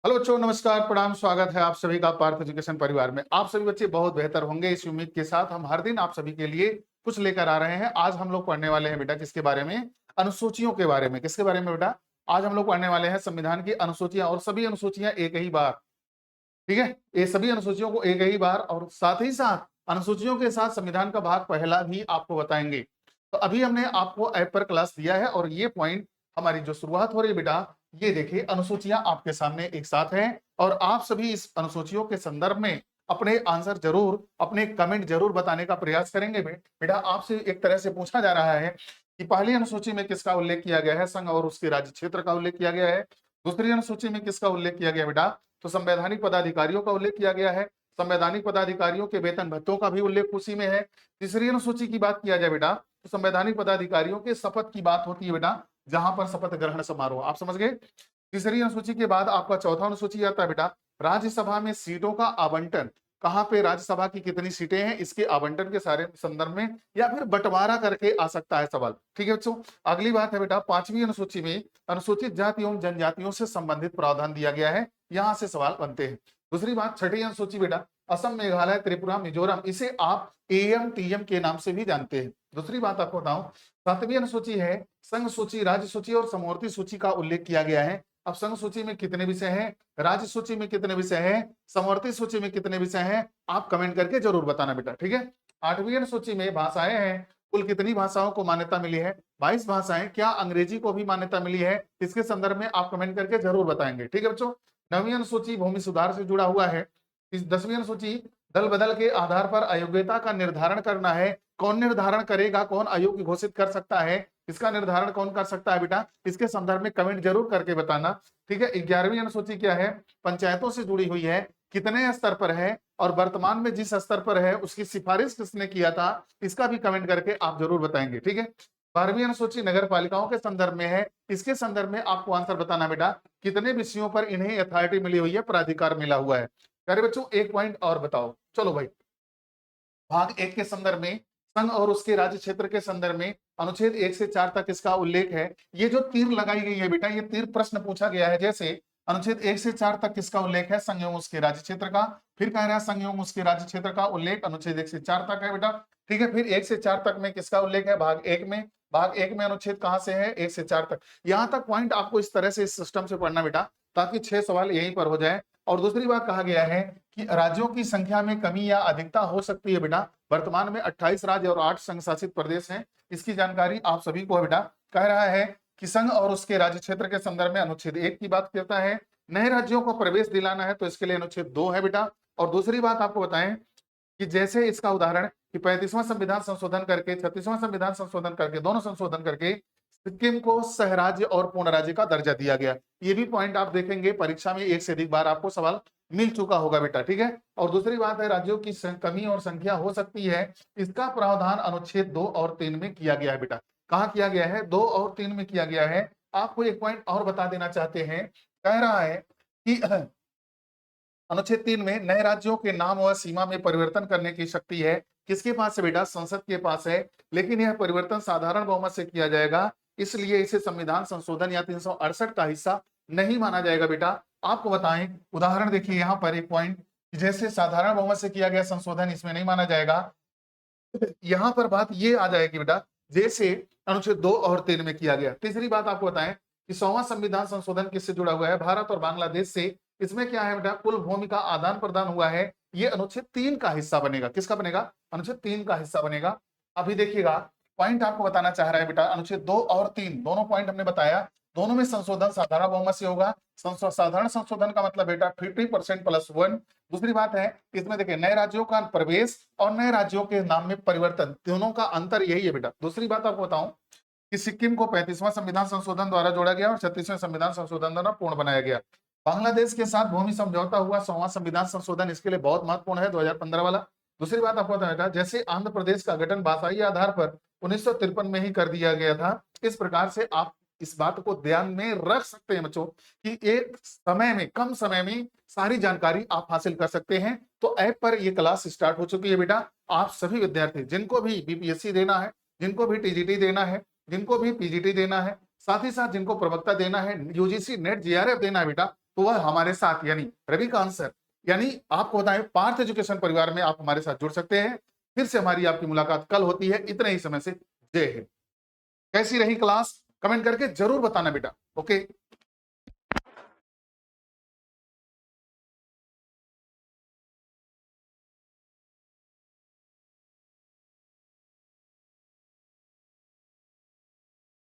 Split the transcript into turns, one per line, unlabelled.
Hello बच्चों, नमस्कार, प्रणाम, स्वागत है आप सभी का पार्थ एजुकेशन परिवार में। आप सभी बच्चे बहुत बेहतर होंगे इस उम्मीद के साथ हम हर दिन आप सभी के लिए कुछ लेकर आ रहे हैं। आज हम लोग पढ़ने वाले हैं बेटा किसके बारे में? अनुसूचियों के बारे में। किसके बारे में बेटा? आज हम लोग पढ़ने वाले हैं संविधान की अनुसूचियां, और सभी अनुसूचियां एक ही बार। ठीक है, ये सभी अनुसूचियों को एक ही बार, और साथ ही साथ अनुसूचियों के साथ संविधान का भाग पहला भी आपको बताएंगे। तो अभी हमने आपको ऐप पर क्लास दिया है और ये पॉइंट हमारी जो शुरुआत हो रही है बेटा, ये देखिए अनुसूचियां आपके सामने एक साथ हैं और आप सभी इस अनुसूचियों के संदर्भ में अपने आंसर जरूर, अपने कमेंट जरूर बताने का प्रयास करेंगे। बेटा आपसे एक तरह से पूछा जा रहा है कि पहली अनुसूची में किसका उल्लेख किया गया है? संघ और उसके राज्य क्षेत्र का उल्लेख किया गया है। दूसरी अनुसूची में किसका उल्लेख किया गया बेटा? तो संवैधानिक पदाधिकारियों का उल्लेख किया गया है। संवैधानिक पदाधिकारियों के वेतन भत्तों का भी उल्लेख उसी में है। तीसरी अनुसूची की बात किया जाए बेटा, तो संवैधानिक पदाधिकारियों के शपथ की बात होती है बेटा, जहां पर शपथ ग्रहण समारोह। आप समझ गए? तीसरी अनुसूची के बाद आपका चौथा अनुसूची आता है बेटा, राज्यसभा में सीटों का आवंटन। कहां पे राज्यसभा की कितनी सीटें हैं, इसके आवंटन के सारे संदर्भ में, या फिर बंटवारा करके आ सकता है सवाल। ठीक है बच्चों, अगली बात है बेटा, पांचवी अनुसूची में अनुसूचित जाति एवं जनजातियों से संबंधित प्रावधान दिया गया है, यहां से सवाल बनते हैं। दूसरी बात, छठी अनुसूची बेटा, असम, मेघालय, त्रिपुरा, मिजोरम, इसे आप एएम टीएम के नाम से भी जानते हैं। दूसरी बात आपको बताऊं, सातवीं अनुसूची है संघ सूची, राज्य सूची और समवर्ती सूची का उल्लेख किया गया है। अब संघ सूची में कितने विषय हैं, राज्य सूची में कितने विषय हैं, समवर्ती सूची में कितने विषय हैं, आप कमेंट करके जरूर बताना बेटा। ठीक है, आठवीं अनुसूची में भाषाएं हैं, कुल कितनी भाषाओं को मान्यता मिली है? 22 भाषाएं। क्या अंग्रेजी को भी मान्यता मिली है? इसके संदर्भ में आप कमेंट करके जरूर बताएंगे। ठीक है बच्चों, नवीं अनुसूची भूमि सुधार से जुड़ा हुआ है। इस 10वीं अनुसूची दल बदल के आधार पर अयोग्यता का निर्धारण करना है। कौन निर्धारण करेगा, कौन अयोग्य घोषित कर सकता है, इसका निर्धारण कौन कर सकता है बेटा? इसके संदर्भ में कमेंट जरूर करके बताना। ठीक है, 11वीं अनुसूची क्या है? पंचायतों से जुड़ी हुई है, कितने स्तर पर है और वर्तमान में जिस स्तर पर है उसकी सिफारिश किसने किया था, इसका भी कमेंट करके आप जरूर बताएंगे। ठीक है, 12वीं अनुसूची नगर पालिकाओं के संदर्भ में है, इसके संदर्भ में आपको आंसर बताना बेटा, कितने विषयों पर इन्हें अथॉरिटी मिली हुई है, प्राधिकार मिला हुआ है। प्यारे बच्चों, एक पॉइंट और बताओ। चलो भाई, भाग एक के संदर्भ में संघ और उसके राज्य क्षेत्र के संदर्भ में अनुच्छेद 1 से 4 तक इसका उल्लेख है। ये जो तीर लगाई गई है बेटा, ये तीर प्रश्न पूछा गया है। जैसे अनुच्छेद 1 से 4 तक किसका उल्लेख है? संघ एवं उसके राज्य क्षेत्र का। फिर कह रहा है संघ एवं उसके राज्य क्षेत्र का उल्लेख अनुच्छेद 1 से 4 तक है बेटा। ठीक है, फिर 1 से 4 तक में किसका उल्लेख है? भाग एक में। भाग एक में अनुच्छेद कहां से है? 1 से 4 तक। यहां तक पॉइंट आपको इस तरह से इस सिस्टम से पढ़ना बेटा, ताकि 6 सवाल यहीं पर हो जाए। और दूसरी बात कहा गया है कि राज्यों की संख्या में कमी या अधिकता हो सकती है बेटा। वर्तमान में 28 राज्य और 8 संघ शासित प्रदेश हैं, इसकी जानकारी आप सभी को है बेटा। कह रहा है कि संघ और उसके राज्य क्षेत्र के संदर्भ में अनुच्छेद 1 की बात करता है। नए राज्यों को प्रवेश दिलाना है तो इसके लिए अनुच्छेद 2 है बेटा। और दूसरी बात आपको बताएं कि जैसे इसका उदाहरण कि 35वां संविधान संशोधन करके, 36वां संविधान संशोधन करके, दोनों संशोधन करके सिक्किम को सहराज्य और पूर्ण राज्य का दर्जा दिया गया। ये भी पॉइंट आप देखेंगे परीक्षा में एक से अधिक बार आपको सवाल मिल चुका होगा बेटा। ठीक है, और दूसरी बात है राज्यों की कमी और संख्या हो सकती है, इसका प्रावधान अनुच्छेद 2 और 3 में किया गया है बेटा। कहाँ किया गया है? 2 और 3 में किया गया है। आपको एक पॉइंट और बता देना चाहते हैं, कह रहा है कि अनुच्छेद 3 में नए राज्यों के नाम व सीमा में परिवर्तन करने की शक्ति है। किसके पास है बेटा? संसद के पास है, लेकिन यह परिवर्तन साधारण बहुमत से किया जाएगा, इसलिए इसे संविधान संशोधन या 368 का हिस्सा नहीं माना जाएगा बेटा। आपको बताएं, उदाहरण देखिए यहाँ पर एक पॉइंट, जैसे साधारण बहुमत से किया गया संशोधन इसमें नहीं माना जाएगा। यहाँ पर बात ये आ जाएगी बेटा, जैसे अनुच्छेद 2 और 3 में किया गया। तीसरी बात आपको बताएं कि 100वां संविधान संशोधन किससे जुड़ा हुआ है? भारत और बांग्लादेश से। इसमें क्या है बेटा? कुल भूमि का आदान प्रदान हुआ है, ये अनुच्छेद 3 का हिस्सा बनेगा। किसका बनेगा? अनुच्छेद 3 का हिस्सा बनेगा। अभी देखिएगा, पॉइंट आपको बताना चाह रहा है बेटा, अनुच्छेद 2 और 3 दोनों पॉइंट हमने बताया, दोनों में संशोधन साधारण बहुमत से होगा। साधारण संशोधन का मतलब बेटा 50% प्लस 1। दूसरी बात है, इसमें देखिए नए राज्यों का प्रवेश और नए राज्यों के नाम में परिवर्तन, दोनों का अंतर यही है बेटा। दूसरी बात आपको बताऊं कि सिक्किम को 35वां संविधान संशोधन द्वारा जोड़ा गया और 36वें संविधान संशोधन द्वारा पूर्ण बनाया गया। बांग्लादेश के साथ भूमि समझौता हुआ 100वां संविधान संशोधन इसके लिए बहुत महत्वपूर्ण है, 2015 वाला। दूसरी बात आपको बताया बेटा, जैसे आंध्र प्रदेश का गठन भाषाई आधार पर 1953 में ही कर दिया गया था, इस प्रकार से आप इस बात को ध्यान में रख सकते हैं बच्चों कि एक समय में, कम समय में सारी जानकारी आप हासिल कर सकते हैं। तो ऐप पर ये क्लास स्टार्ट हो चुकी है बेटा। आप सभी विद्यार्थी जिनको भी बीपीएससी देना है, जिनको भी टीजीटी देना है, जिनको भी पीजीटी देना है, साथ ही साथ जिनको प्रवक्ता देना है, यूजीसी नेट जेआरएफ देना है बेटा, तो वह हमारे साथ यानी रवि का आंसर यानी आपको बताएं पार्थ एजुकेशन परिवार में आप हमारे साथ जुड़ सकते हैं। फिर से हमारी आपकी मुलाकात कल होती है इतने ही समय से। जय हिंद। कैसी रही क्लास कमेंट करके जरूर बताना बेटा। ओके।